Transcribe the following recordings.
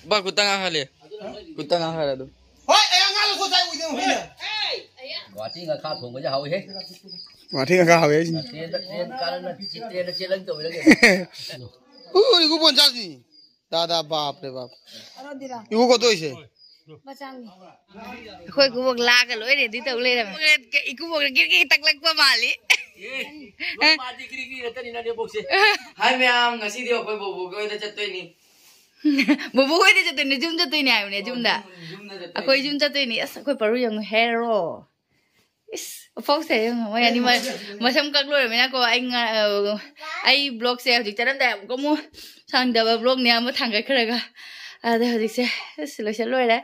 Ba kutang hale. Kutang hale do. Hoi, ngal ko sai ui ding hoi. Guwahati nga kha thong ga hau he. Guwahati nga kha hau he. Tien kalan na chelang to le. Iku pon jasi. Dada baap re baap. Iku ko to ise. Bacang. Khoi ku bok la ka loi re di tau le ra. Iku bok ki tak lak pa mali. Lo ma di kri ta ni na de bok se. Hai myam ngasi di okoi bobo ko da chattoi ni. Bobo khoi de chatoi ni jum chatoi ni ai ne jum da. Akoi jum chatoi ni as akoi paru yang hero. Is phong se yang mai ani ma sam kak loi me na ko ai blog se hojik charam da ko mu sang da blog ni am thang ga khara ga. Ada hojik se selection loi da.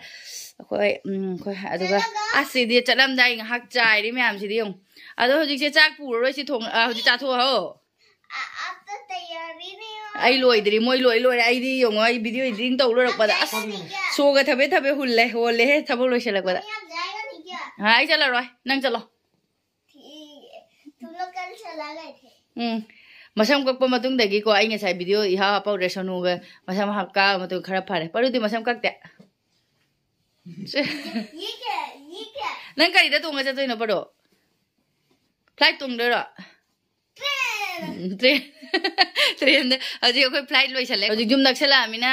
Akoi ko aduga asidi charam da ing hak chai ri myam si di yong. Ado hojik se chak pu roi si thong hojik cha tho ho. Ai loi diri moi loi ai di yong ai video editing tau lo rak pada as so ga thabe hulle hole he thabo loi se lak pada ai chala roi nang chalo तुम लोग कल चला गए थे masam kak pa matung dagi ko ai nga sai video iha pa resonu ga masam hakka matung khara phare paru ti masam kak te ये क्या nang kari da tunga cha toina paro flight tung de ra train aji ko flight loi chale aji jum naksala amina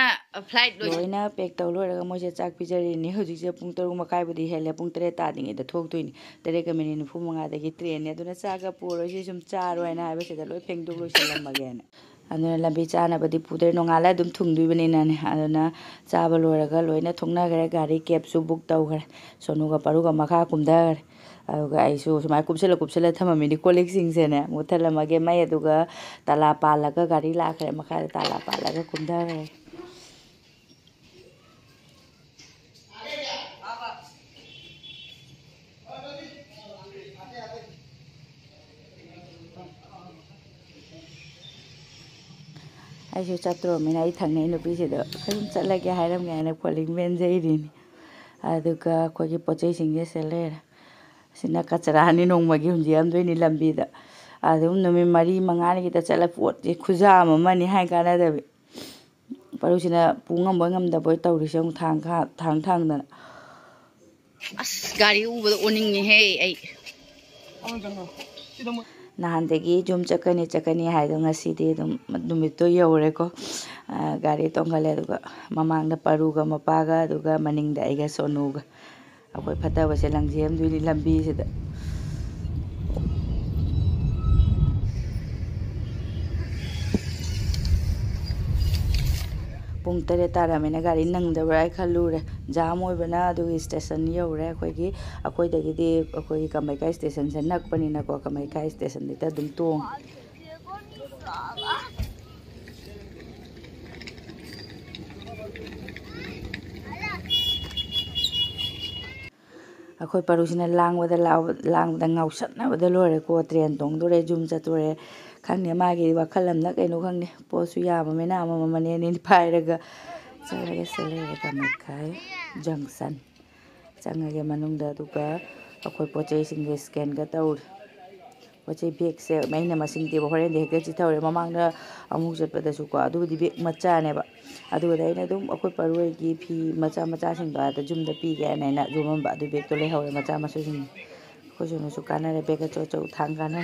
flight loi loina pack taw loi ra mo je chak pijari ni hoji je pung toru makai budi hele pung 3 ta ding da thok toini tere ka mini fu manga da gi train ne aduna chaga puro ji sum char roi na ba se da loi pheng du loi salam again aduna lambi chana badi pudre no ngala dum thung du bani na ne aduna chaba loi ra ga loina thongna gare gari cab su book taw gare sonu ga paru ga makha kumda aduga aisu sumai kupsela thamami ni colleague sing se ne muthala mage mai aduga tala pala ga gari la khare makha tala pala ga kumda re aisu chatro mina I thangne no pi se do khum chala ge hairam ngai na calling men jai rin aduga ko gi pochai sing ge selera sina kachara ni nong magi hum jiam doi ni lambi da adum no me mari mangani kita chala pot je khuja ma ni hai ka na da paru sina pungam bangam da boy tawri song thang da as gari u ba oning ni he ai nahan degi jum chakani hai do ngasi de dum dumit to yore ko gari tongale duga mamang da paru ga mapaga duga maning da aiga sonu ga akoi phata ba se langjem dui ni lambi se da pung tere tara mena gari nang da brai khalure jam oi bana du station yore akoi da gi akoi kamai kai station se nak pani na ko kamai kai station de ta dum tong akoi parusina langwada ngausatna bada lore ko train tong dore jum chatore khangne magi wakhalam na kaino khangne posu ya ma mena ma mane ni phairaga charaga sele ka makai junction changage manungda duga akoi pochei sing scan ga taur pochei bag se maina masing te hore de ga chi taure mamang na amuk chatpada su ko adu di bag macha ne ba adu da ina dum akoi paroi gi phi macha sing ba da jum da pi ga na na jum ba du bag to le hore macha masu sing ko junu su kana re bag cho thang kana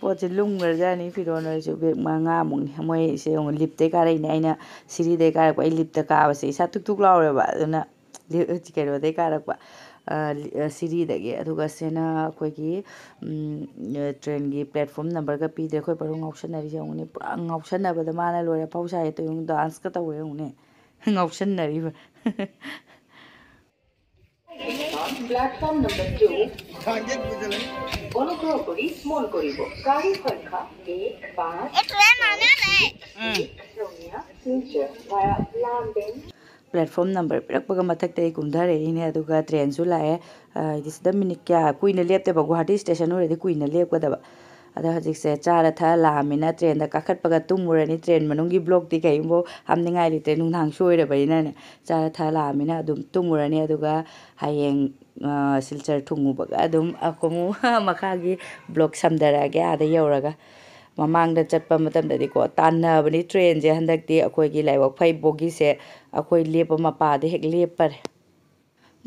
poche lung mer ja ni fi ron su bag ma nga mung ni moi se ong lip te ka re ni aina siri de ka ko lip te ka ba se sa tuk law re ba na chi ke ro de ka ra ba siri dagi aduga sena koi gi train gi platform number ga pi de koi paru option ari jang ne pura option na ba da mana lore pausa ye to yung dance ka ta we ne option na ri platform number 2 bono ko kori small koribo gari khanka 1 5 train आना रे Sonia future via landing platform number rakpaga mathak te kumdare ine aduga train su lae this the minute kya kuina lepte ba Guwahati station ore de kuina lepka da ba ada hajik se chara tha la mina train da kakhat paga tumurani train manungi block ti kai mo hamningai ri te nung thang soi re ba ina ne chara tha la mina adum tumurani aduga hayeng silchar thungu ba adum akomu makha gi block samdara ge ada yoraga ꯃꯃꯥꯡꯗ ꯆꯠꯄ ꯃꯇꯝꯗꯗꯤꯀꯣ ꯇꯥꯟꯅꯕꯅꯤ ꯇ꯭ꯔꯦꯟꯁꯦ ꯍꯟꯗꯛꯇꯤ ꯑꯩꯈꯣꯏꯒꯤ ꯂꯥꯏꯕꯛ ꯐꯩ ꯕꯣꯒꯤꯁꯦ ꯑꯩꯈꯣꯏ ꯂꯦꯞꯄ ꯃꯄꯥꯗ ꯍꯦꯛ ꯂꯦꯞꯄꯔꯦ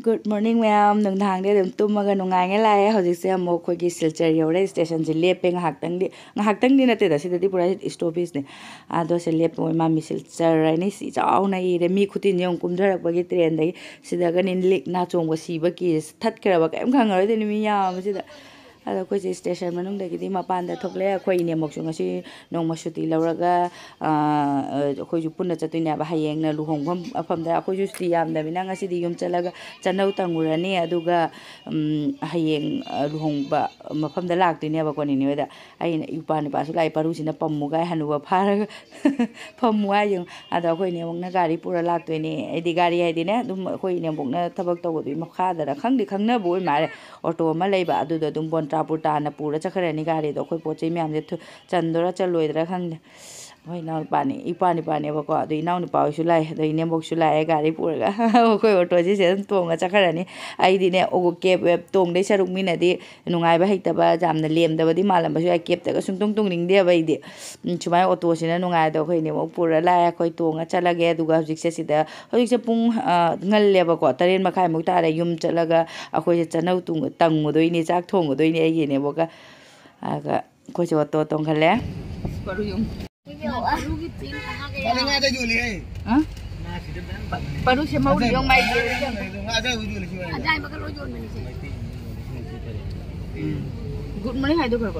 Good morning ma'am nungthangde dum tumaga nungainge lae hojikse amok khogi silchar yore station je lepe ngahaktang nate da sidadi pura stoppage ne ado se lepe moi ma silchar ni si chauna ire mi khutin yong kumdharak bagi train dai sidaga nin lik na chongba siba ki that kra kaim khangaro de mi ya sida ada ko je station manung da gidi mapan da thokle khoi ne mok chung asi nong masuti lauraga khoi ju punna chatui ba hayeng na luhong pham afam da khoi ju sti yam da mina ngasi di yum chalaga chanau tangurani aduga hayeng luhong ba mafam da lak tine ba ko ni da ai upa ni pa su lai paru sina pammu ga hanu ba pharaga pammu ai yung ada khoi ne mok na gari pura lak toi ni ai di gari ai di ne dum khoi ne mok na thabak taw du makha da khangdi khangna boi mare auto ma lei ba adu da dum bon Pura na pura chakharani gari do khoi pochei myam je chandora chaloidra khang hoi naw pani ipani pani ba ko adu naw ni paw su lai do inembok su lai gari pura ga khoi auto je se tonga chakharani ai di ne ogo kep web tong dei saruk mina di nungai ba heita ba jamna lem da ba di malam ba su ai kep ta ga sung tong ning de ba di chumai auto sina nungai do khoi ne mo pura lai khoi tonga chalage du ga hojik se sida hojik se pung ngal le ba ko taren makhai muk ta re yum chalaga akhoi je chanau tung tang mo doi ni chak thong doi ni ai ne boka aga khoi jo to tong khale paru yum paru se mau yong mai good morning hai do kar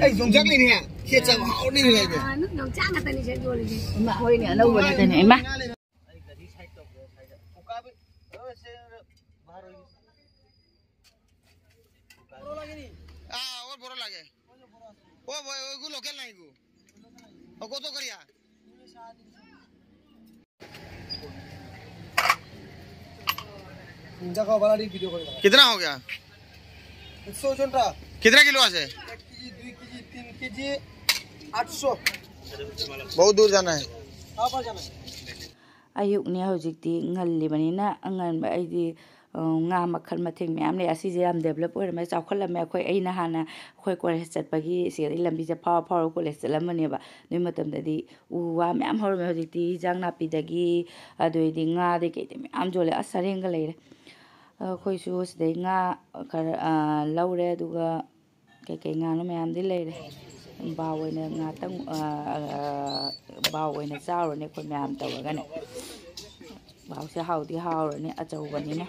ai dùng chắc đi nè kia chậm hậu đi nè nước nấu chang người ta đi chơi rồi mà thôi nè lâu rồi nè em má और बड़ा लगे ओ भाई वो local नहीं को और को तो करिया जगह वाला डी वीडियो करेगा कितना हो गया 100 कितना किलो है 1 केजी 2 केजी 3 केजी 800 बहुत दूर जाना है कहां पर जाना है ayuk ne hojikti ngalli banina angan ba aidi nga makhal mathing myam le asi je am develop oi ma chawkhal me khoi aina hana khoi college chatpagi se lambi je power college chalamani ba noi matam dadi uwa myam hor me hojikti hijang na pi dagi adoi di nga de ke te myam jole asareng ga leire khoi su se nga laure duga ke nga no myam di leire bao oina nga tang bao oina chauro ne khoi myam tawaga ne bao se haudi hauro ne achau bani na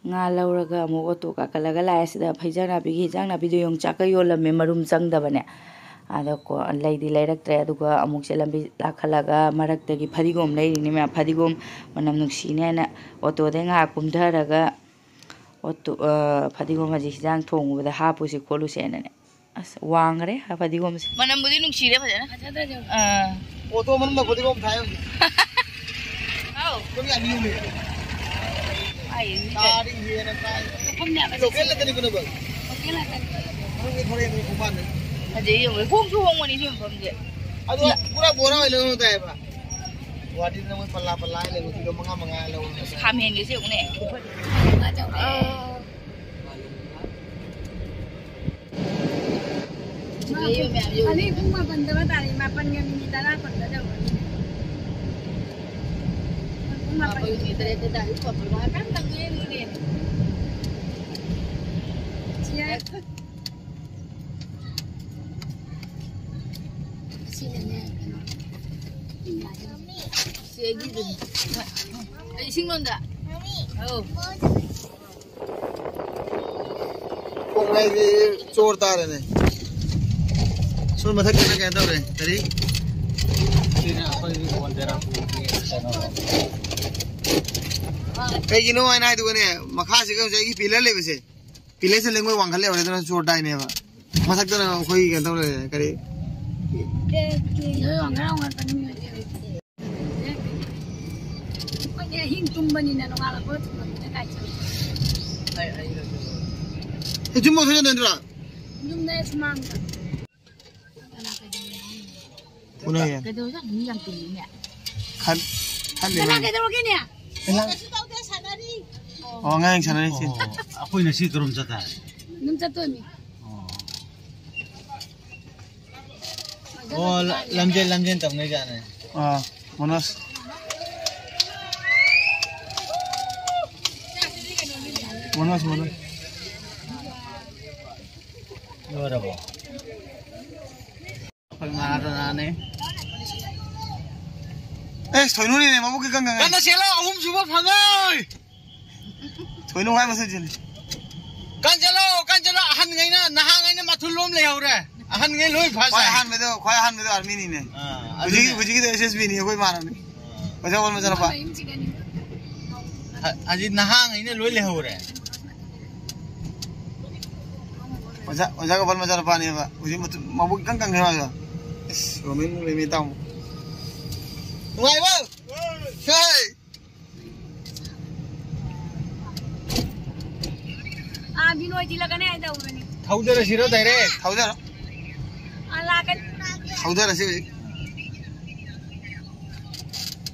nga lauraga mo auto ka kalaga lai sida phaijana bi gi jangna bi yong chaka yolame marum changda bane ada ko laidi lairaktre aduga amuk se lambi lakhalaga maraktagi phadigom leiri ni ma phadigom manam nuksi ne na auto de nga kumdharaga auto phadigom haji hijang thong bada hapu se kholu se na ne as wangre ha phadigom se manam budi nuksi re phajana auto man ma phadigom thayo au ko ya ni me ai tari ye na kai local la tani kuno bal local la tani ko thore ni kuban haji yong hum thu hong ni thim pham je adu pura bora wai lo ta ba wadi na mo palla le ko kilo manga lo kham hen ge se ung ne Ani pun mapan dah tadi mapan yang ini dah lah pada dah. Mapan ini dah dah itu apa makan tak ni. Siap. Sini ni. Siap gitu. Sing londa. Oh. Kong nai di chortar ne सुन मथक करना कहता हूँ रे तेरी कई किनो आए ना इधर ने मखा से कौन जाएगी पिलर ले वैसे पिलर से लेंगे वांगल ले वाले तो छोटा ही नहीं है मथक तो ना कोई कहता हूँ रे करे जुम्मो से नंदरा जुम्मे स्मांग Una ya. cái đó rất là kỳ nhỉ. Khăn khăn cái đó cái này à? Oh, ngay sana ni. कोई नसी करूँ चता नुम चतो मी ओ लमजेन तब नहीं जाने मनोज बराबर मारने थोइनु नि माबो के Ganga kan selo ahum suba phangai थोइनु हाय मसे जिन kan jalo ahan ngai na nahang ngai na mathul lom le haure ahan ngai loi phasa khoy han me do army ni ne buji ki SSB ni कोई मारा नहीं वजह बोल मजा पा aji nahang ngai na loi le haure वजह का बोल मजा पा नहीं बा बुजी माबो गंगा है वाला इस रोमेन ले में ताऊ Ngoài bao? Chơi. Binoi chỉ là cái này đâu rồi nè. Thâu ra xí đó thầy đấy. Thâu ra. Là cái. Thâu ra xí.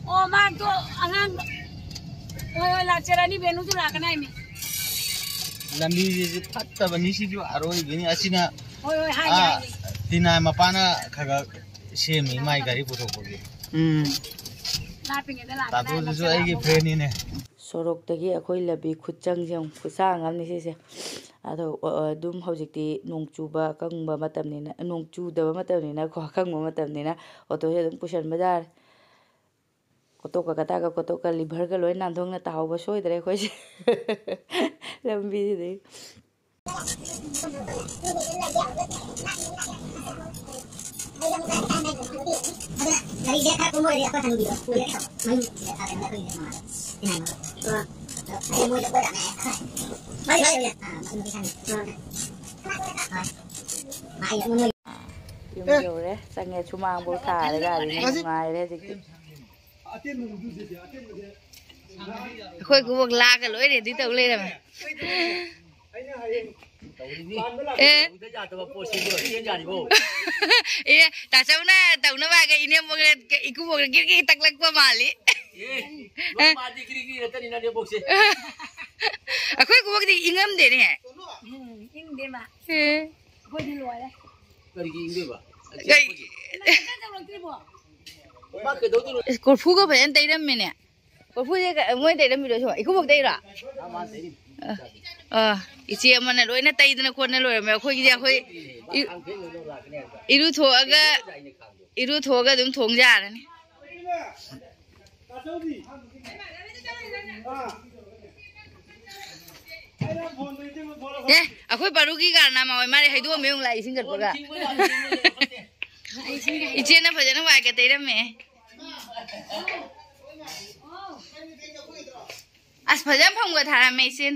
Ô mà tôi anh ôi là chơi đi bênนู้นtôi là cái này nè. Làm đi phát tờ vấn đi xí cho rồi cái này asina. Ôi hai ngày. Tin này mà pana khaga xem mình mai gari puto kogi. तातो आइगे friend ने सोरोक्तगी अखोई लबी खुचंग जंग खुसांग हमनी सिसे अदो दुम हौजिक्ति नोंग चुबा कंगबा मतमनिना नोंग चुदबा मतमनिना खो खंगबा मतमनिना auto हे दुम पुशन बाजार कोतो का कता का कोतो का लिवर का लोय नांदोंगना ताहौबा सोइदरे खोइसे लंबी दे Dari dia tak kumur dia apa tanggung dia. Kulit tak. Main dia tak ada kulit sama. Ini mana? Ada mulut bola. Mari mari. Masuk di sana. Mai ya mulut. Yung re, sange chumang bo tha le ga ni ngai re ji. Khoi ku bok la ka loi re di tau le ra ma. Iya, tak tahu na bagai ini mau ikut mau kiri tak lagi pemali. mati kiri tadi nade boxe Aku mau di ingam deh ni. Ing deh mak. Aku di luar deh. kari ingde ba Kan jauh lagi bu. ba ke do tu Korfu ko bayan tay ram ni. Korfu je mo tay ram video cuma. Ikut mau tay ra. ama teri Ichi amana loi na tay dana ko na loi me khoi gi khoi iru thoga dum thong ja ra ni. Aku baru ki karena mau mari hai dua meong lai singkat baga. Ichi na phajana wa ka tay ram me. As phajam phang wa thara me sin.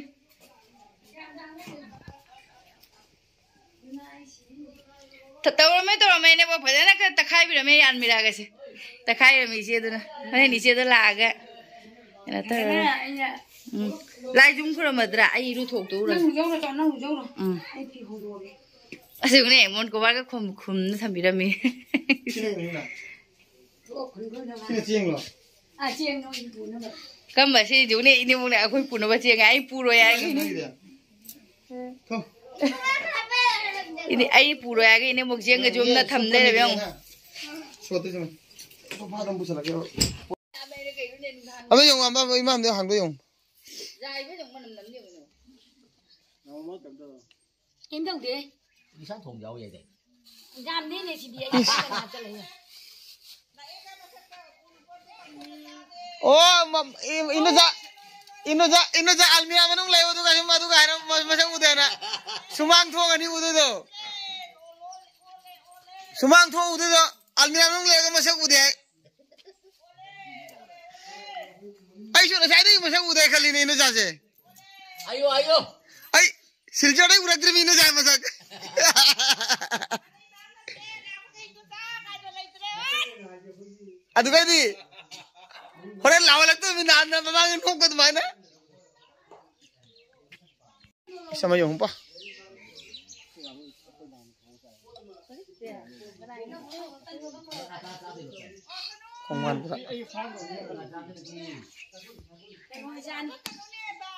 Tahu ramai ni buat pada nak takai bila ramai an mira kasi, takai ramai sih tu na, mana ni sih tu laga, na tu, lai jum kura madra, ayi ru thok tu ras. Asyik ni, mon kau baga kum na sambil ramai. Kam masih jauh ni, ini mungkin aku pun nak baca ngai puro ya. Ini ai puro ya ini mau jiang ke jom na thamne le bang. Sote jom. Apa dong busala kau? Apa yang apa imam dia hang yang? Jai với dòng mình nằm nhiều nữa. Em đâu thế? đi sáng thùng dầu vậy đấy Gam thế này thì địa làm cho lấy. Oh, ino ja almira manung lewo tu kasi madu kahira masang udah na sumang thong ani udah tu sumang thong udah tu almira manung lewo masang udah ay sudah saya tu masang udah kali ni ino ja se ayo ay siljar ay udah terima ino ja masak aduh kadi orang lawan itu minat nama mangan nunggu tu mana? Sama yang apa? Kongwan pula.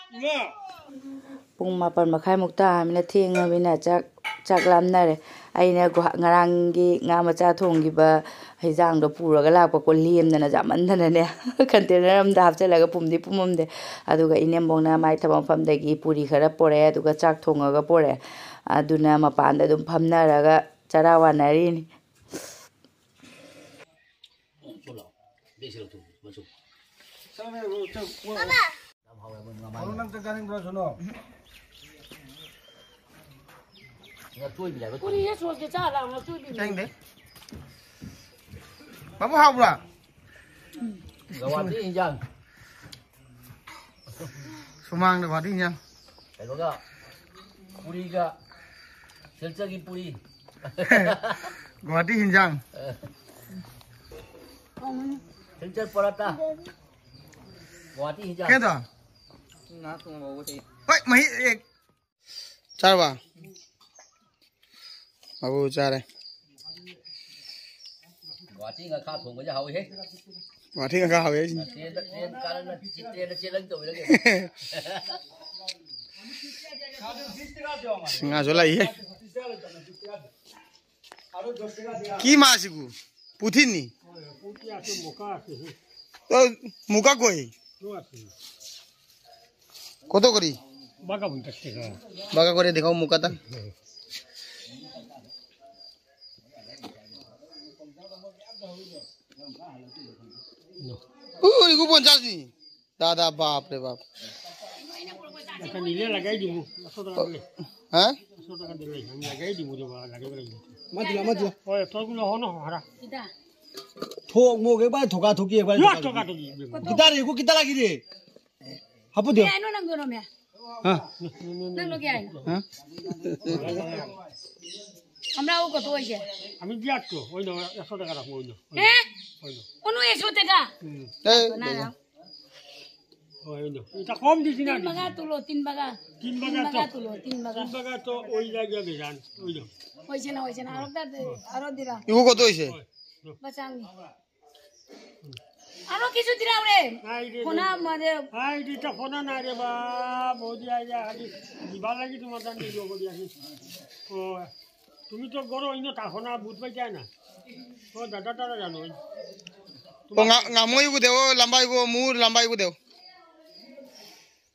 Pung mapan makai mukta amina thienga bina chak lamnare aina ngarangi nga macha thongi ba hijang do puraga lakpa ko lemdana jamandana ne container amda hapchalaga pumdi pumumde aduga inembongna mai thabam famdagi puri khara pore aduga chak thongaga pore aduna mapanda dum phamnaraga chara wanari ni Babu haura. Guwahati hijang. Sumang Guwahati hijang. Kailangan puri ka. Selagi puri. Guwahati hijang. Selagi paratha. Guwahati hijang. Kaya Wait, mahi ek. Charwa. Babu chare. Guwahati nggak kah thong aja hawi he. Guwahati nggak kah hawi. Train karena chelang tu lagi. Singa jola ye. Ki masiku? Putin ni. Oh, muka koi. Koto kori? Baga kori dekho muka ta. Iku 50 ni. Dada baap re baap. Hah? Thok mo ke ba thoka thoki ba kita re ko kita lagi re hapu de Ano nang dono me? ha Nang lo kya? Ha? Amra o ko to hoye. ami biat ko oi no 100 টাকা রাখবো oi no Ono 100 টাকা? Eh, Na na. oi no এটা কম দিছি না 3 baga tulo 3 baga. 3 baga tulo 3 baga. 3 baga তো ওই লাগে বেজান oi no Hoye na aro dira. iku koto hoise? Bachangi. Aro kichu dira ore. Kona mare ai দিটা ফোনা না রে বা বৌদি আইয়া খালি দিবা লাগি তোমার দান দিও বলি আসি ও তুমি তো গরো ইনো তাখনা বুঝ পাই যায় না ও দাদা তারা জানো Oh, ngamoi iku deo, lambai iku mur, lambai iku deo.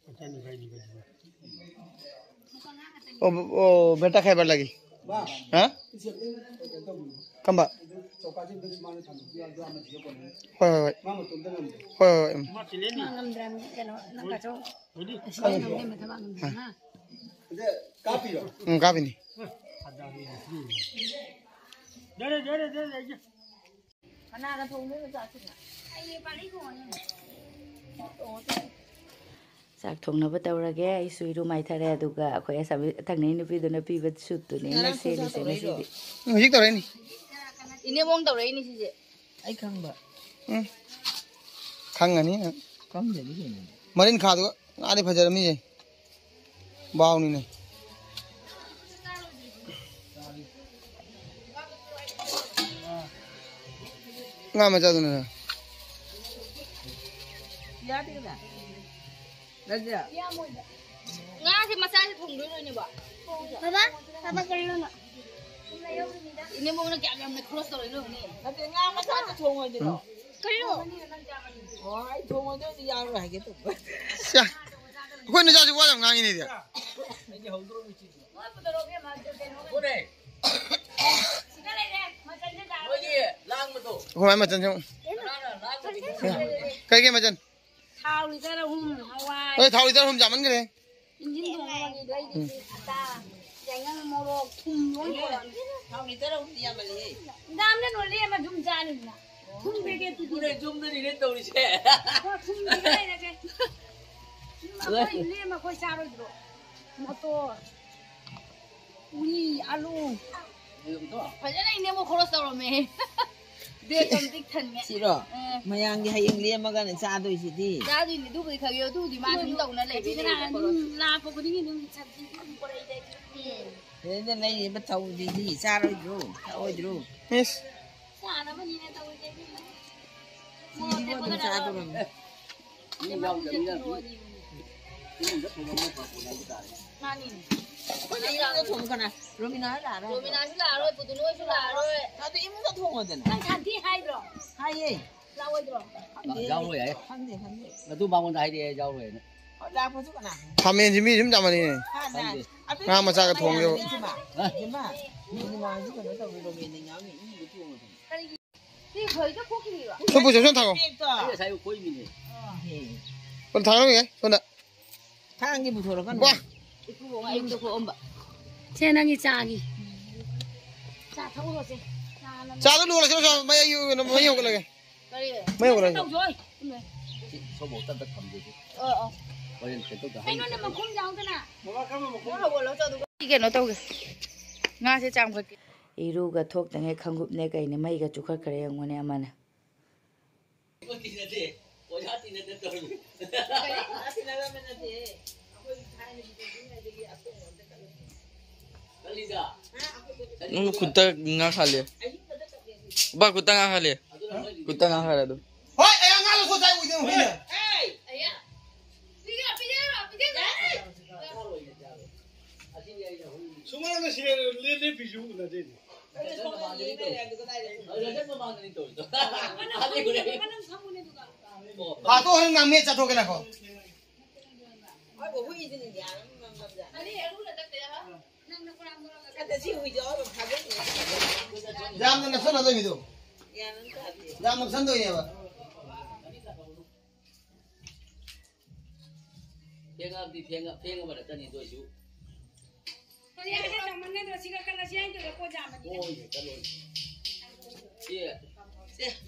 আচ্ছা নি ভাই নি ভাই Oh, beta khaibar lagi. Hah? Kamba. Hoi. মা ছিলে নি ngam dram kano nakacho. বুঝি Ngam dem thaba ngam na. Kapi ni. dere dere dere Kana ga thong le sa chi. Ai pali ko ne. sak thongnaba tawrage ai suiru mai thare aduga akhoi asabi thangnei nupiduna piba sutune na seli seli sidi Hijik tore ni. Ine mong tau rei ni si je. Ai khang ba. Khang ani. Khang de ni. Marin kha do. Ari phajar mi je. Baw ni nei. Nga ma cha do na. Ya ti da. Raja. Nga si masa si thong doi ni ba. Baba kar lo na. Ine mong na kya gam na cross tau lo ni. Tapi nga masa ta thong hoy dilo. Kar lo. Oi thong hoy de ya ro hai ke tu. Sya. Ko ni cha ji wa jam ngang ni dia. Ni hau dro mi chi. Oi putro ke ma de no. Ko de. Sikale de ma chan de da. Oi ye lang ma to. Ko mai ma chan chong. Kai ke ma chan. Thao ni ra hum hawai. Oi thau idhar hum jaman gre. Injin thong ma ni dai di ta. Jangan moro thum lon ko. Thau ni tera um dia ma le. Dam ne no le ma dhum cha ni na. Thum be ke tu Ku de jum de ni ne to ni che. thum be ke na ke. Ma ko le ma ko cha ro dro. Motor. Ui alu. Phải này nếu mà khó sao rồi để cầm tích thần mẹ Chị rồi. Mà yang đi hay yang liêm mà gần xa tôi chị đi. ra thì đu cái khởi tu thì mà chúng tổng là lấy cái là có cái gì nhưng chặt gì không có đây đây. Thế nên đây bắt đầu thì xa rồi chú. Ôi chú. Yes. Xa nó mà nhìn tao cái gì. Đi vô xa tôi rồi. Nhưng mà không chặt rồi. Mani. 이거 통거나 로미나 알아. 로미나 실라로 부두노 실라로. 나도 이모가 통거든. 난 잔디 하이드로. 하예. 라오이드로. giao rồi vậy 한대. là tôi bao con tay đi giao rồi 나 보지구나. 밤에 짐이 좀 담아니. 나 한번 싸가 통요. 이마. 이마 지금 내가 왜 로미는 양이 이거 통거든. 이 거기가 코끼리가. 손 보세요, 손 타고. bây giờ coi mình 손 타고 게. 손 다. 타는 게 무서워. 와. 이거 뭐가 이거 그 엄마. 재능이 짜기. 자, 타고 오세요. 자도 누가 저저 뭐야 이거 뭐 이거 그러게. 그래. 뭐야 그러게. tao rồi. số một tất tất cầm gì coi lên cái tôi cả Anh nói là mà không giàu thế nào. 이게 너 떠오게 nga세 짱 걸 이루가 톡당에 강급내 가이네 마이가 죽을 그래 영원에 아마나 có tin là gì có giá tin là tôi कुत्ता ना खा ले बा कुत्ता ना खा ले कुत्ता ना खा रहा तू oi ai ngalo so sai uji no hina. 수많은 시간을 내내 비주고 나대니. 아, 또 하는 남매 자도 그나 거. 잠는 나 손 얻어 미도. 잠는 선도이네 봐. phiên mà đã chân thì tôi xíu ôi chân luôn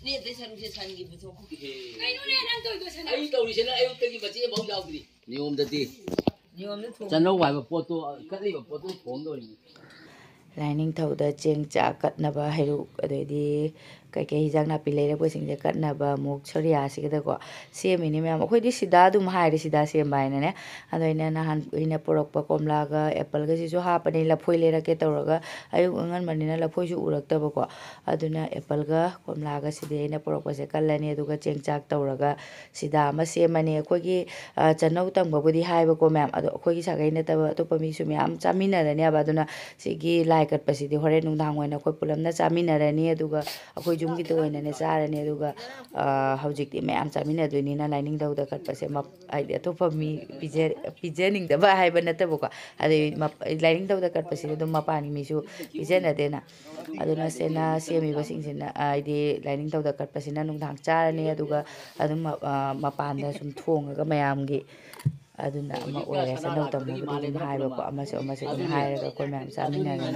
네 대사로 제 사는 게 무서워. ấy tôi đi xem là em cái mà chị bóng dao gì nhiều hôm đầu tiên 네 없는 통. chân đâu phải một photo cắt đi một photo phóng rồi 라이닝 타우다 쟁자 갓나바 해루 어디디 kaikai hijang na pilai ra posing je kat na ba muk choria sigada ko sem ini me am khoi di sida dum hai ri sida sem bai na ne ado ina na han ina porok pa komla ga apple ga si jo ha pa ni la phoi le ra ke tor ga ayu ngan man na la phoi ju urak ta ba ko aduna apple ga komla ga side ina porok pa se kallani adu ga cheng chak tor ga sida ma sem mani khoi gi chanau tang ba budi hai ba ko ma'am ado khoi gi sa gai na ta ba to pa mi su me am chamina ra ne ba aduna sigi lai kat pa si di hore nung dang na khoi pulam na chamina ra ni adu ga khoi jumgi to ina ne charani aduga hojik ti ma'am chamina do ni na lining dauda kat pa se map ai to pa mi pijening da ba hai ba na ta bo ko adi lining dauda kat pa se do mapani mi su pijena de na aduna se na se mi ba sing sin na ai di lining dauda kat pa se na nung dang charani aduga adum mapan da sum thong ga mayam gi aduna ama ore sa no tam bu dum hai ba ko ama se hai ra ko ma'am chamina ne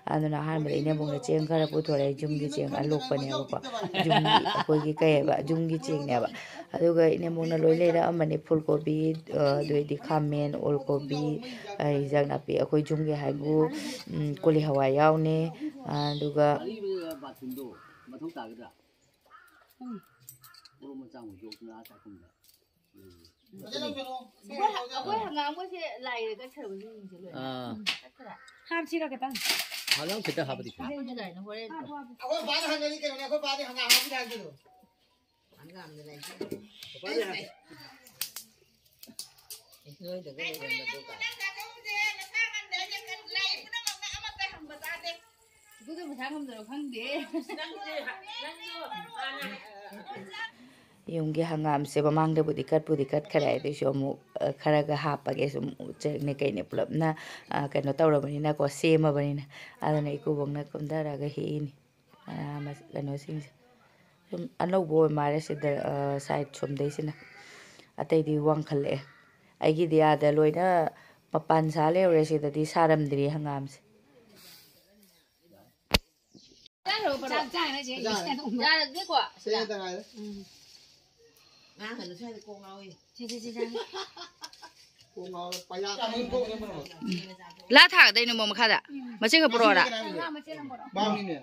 aduna har me ine bong cheng kara pu thore jumgi cheng alok pa ne ba ko jumgi ko gi kai ba jumgi cheng ne ba aduga ine mong na loi le ra amani full gobi doi di khamen ol gobi ai jang na pi akoi jumgi hai gu koli hawai yaw ne aduga bà thùng đồ mà thấu tải cái đó ô mà chẳng một chỗ nó sẽ không được Akwai hanga mo se lai ga char bu yin je lo. Ham chi ra ka tan. 하랑 그때 하버디 Zai ji lai na hore. Akwai ba da hangani ke ne akwai ba da hanga ha bi da gido. 안 가면 되나 이제. 이거 되게 된다 보다. Gudu mu ta ngam da khang de. yung gi hangam se bamang de budikat khara de sho mu khara ga ha pa ge sum che ne kai ne pulap na ka no tawra bani na ko se ma bani na ala ne ku bong na kom da ra ga hi ni ma la no sing sum ano bo mare se da side chom dei sina atai di wang khale ai gi dia da loina papan sa le re se da di saram dri hangam se Ra kết quả. Se da ngai. 나 근데 새도 꼭 나오이. Ko ngao pa ya ka mun ko ne ma. la tha dai no mo kha da ma che ga pro da Ba mi ne.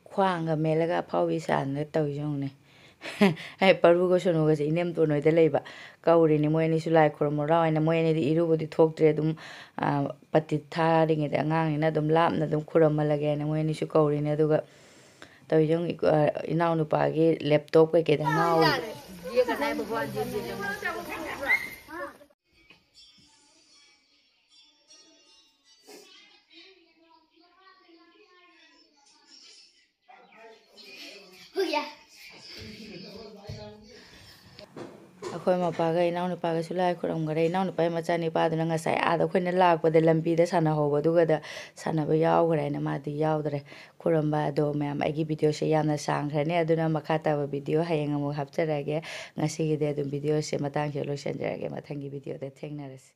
ꯈ꯭ꯋꯥꯡꯒ ꯃꯦꯜꯂꯒ ꯑꯐꯥꯎꯕꯤ ꯁꯥꯗꯅ ꯇꯧꯔꯤꯁꯦ ꯌꯦꯡꯉꯨꯅꯦ ꯑꯩ ꯄꯔꯨꯒ ꯁꯣꯅꯨꯒꯁꯦ ꯏꯅꯦꯝꯇꯣꯟ ꯍꯣꯏꯗ ꯂꯩꯕ ꯀꯧꯔꯤꯅꯤ ꯃꯣꯏ ꯑꯅꯤꯁꯨ ꯂꯥꯏ ꯈꯨꯔꯨꯝꯃꯨꯔꯥ ꯍꯥꯏꯅ ꯃꯣꯏ ꯑꯅꯤꯗꯤ ꯏꯔꯨꯕꯗꯤ ꯊꯣꯛꯇ꯭ꯔꯦ ꯑꯗꯨꯝ ꯄꯇꯤ ꯊꯥꯔꯤꯉꯩꯗ ꯑꯉꯥꯡꯅꯤꯅ ꯑꯗꯨꯝ ꯂꯥꯞꯅ ꯑꯗꯨꯝ ꯈꯨꯔꯝꯍꯜꯂꯒꯦ ꯍꯥꯏꯅ ꯃꯣꯏ ꯑꯅꯤꯁꯨ ꯀꯧꯔꯤꯅꯤ ꯑꯗꯨꯒ ꯇꯧꯔꯤꯁꯦ ꯏꯅꯥꯎꯅꯨꯄꯥꯒꯤ ꯂꯦꯞꯇꯣꯞ ꯀꯩꯀꯩꯗ ꯉꯥꯎꯔꯤ ꯑꯩꯈꯣꯏ ꯃꯄꯥꯒ ꯏꯅꯥꯎꯅꯨꯄꯥꯒꯁꯨ ꯂꯥꯏ ꯈꯨꯔꯨꯝꯈꯔꯦ ꯏꯅꯥꯎꯅꯨꯄꯥꯒꯤ ꯃꯆꯥꯅꯤꯄꯥꯗꯨꯅ ꯉꯁꯥꯏ ꯑꯥꯗ ꯑꯩꯈꯣꯏꯅ ꯂꯥꯛꯄꯗ ꯂꯝꯕꯤꯗ ꯁꯥꯟꯅꯍꯧꯕ ꯑꯗꯨꯒꯗ ꯁꯥꯟꯅꯕ ꯌꯥꯎꯈ꯭ꯔꯦ ꯍꯥꯏꯅ ꯃꯥꯗꯤ ꯌꯥꯎꯗ꯭ꯔꯦ ꯈꯨꯔꯨꯝꯕ ꯑꯗꯣ ꯃꯌꯥꯝ ꯑꯩꯒꯤ ꯚꯤꯗꯤꯑꯣꯁꯦ ꯌꯥꯝꯅ ꯁꯥꯡꯈ꯭ꯔꯅꯤ ꯑꯗꯨꯅ ꯃꯈꯥ ꯇꯥꯕ ꯚꯤꯗꯤꯑꯣ ꯍꯌꯦꯡ ꯑꯃꯨꯛ ꯍꯥꯞꯆꯔꯛꯑꯒꯦ ꯉꯁꯤꯒꯤꯗꯤ ꯑꯗꯨꯝ ꯚꯤꯗꯤꯑꯣꯁꯦ ꯃꯇꯥꯡꯁꯤꯗ ꯂꯣꯏꯁꯤꯟꯖꯔꯒꯦ ꯃꯊꯪꯒꯤ ꯚꯤꯗꯤꯑꯣꯗ ꯊꯦꯡꯅꯔꯁꯤ